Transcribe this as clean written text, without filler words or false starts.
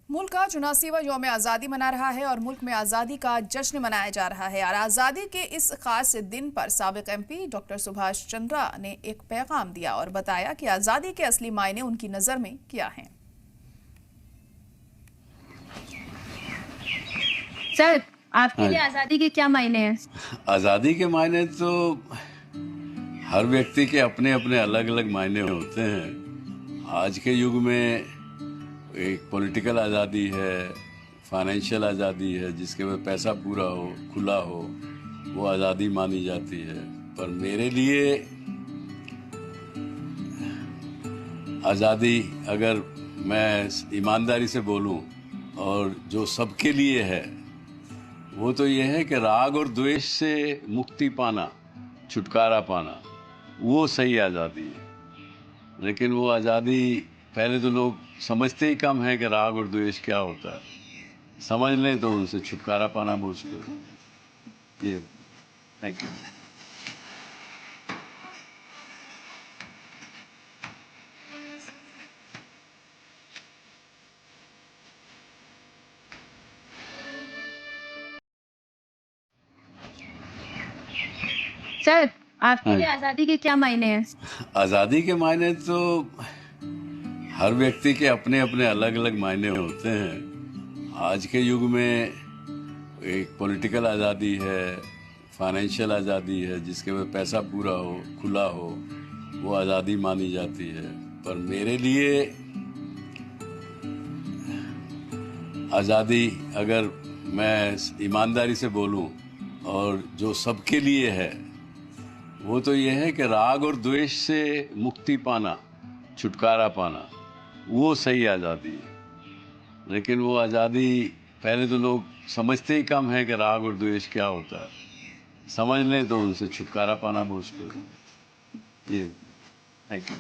मुल्क आज 79वां यौम आज़ादी मना रहा है और मुल्क में आज़ादी का जश्न मनाया जा रहा है। और आज़ादी के इस खास दिन पर साबिक एमपी डॉक्टर सुभाष चंद्रा ने एक पैगाम दिया और बताया कि आज़ादी के असली मायने उनकी नज़र में क्या हैं। सर, आपके लिए आज़ादी के क्या मायने हैं? आज़ादी के मायने तो हर व्यक्ति के अपने अपने अलग अलग मायने होते हैं। आज के युग में एक पॉलिटिकल आज़ादी है, फाइनेंशियल आज़ादी है, जिसके में पैसा पूरा हो, खुला हो, वो आज़ादी मानी जाती है। पर मेरे लिए आज़ादी, अगर मैं ईमानदारी से बोलूं, और जो सबके लिए है, वो तो ये है कि राग और द्वेष से मुक्ति पाना, छुटकारा पाना, वो सही आज़ादी है। लेकिन वो आज़ादी पहले तो लोग समझते ही कम है कि राग और द्वेष क्या होता है। समझ लें तो उनसे छुटकारा पाना मुश्किल है। ये थैंक यू। सर, आपके लिए आज़ादी के क्या मायने हैं? आज़ादी के मायने तो हर व्यक्ति के अपने अपने अलग अलग मायने होते हैं। आज के युग में एक पॉलिटिकल आज़ादी है, फाइनेंशियल आज़ादी है, जिसके में पैसा पूरा हो, खुला हो, वो आज़ादी मानी जाती है। पर मेरे लिए आज़ादी, अगर मैं ईमानदारी से बोलूं, और जो सबके लिए है, वो तो ये है कि राग और द्वेष से मुक्ति पाना, छुटकारा पाना, वो सही आज़ादी है। लेकिन वो आज़ादी पहले तो लोग समझते ही कम है कि राग और द्वेष क्या होता है। समझ लें तो उनसे छुटकारा पाना मुश्किल है। ये थैंक यू।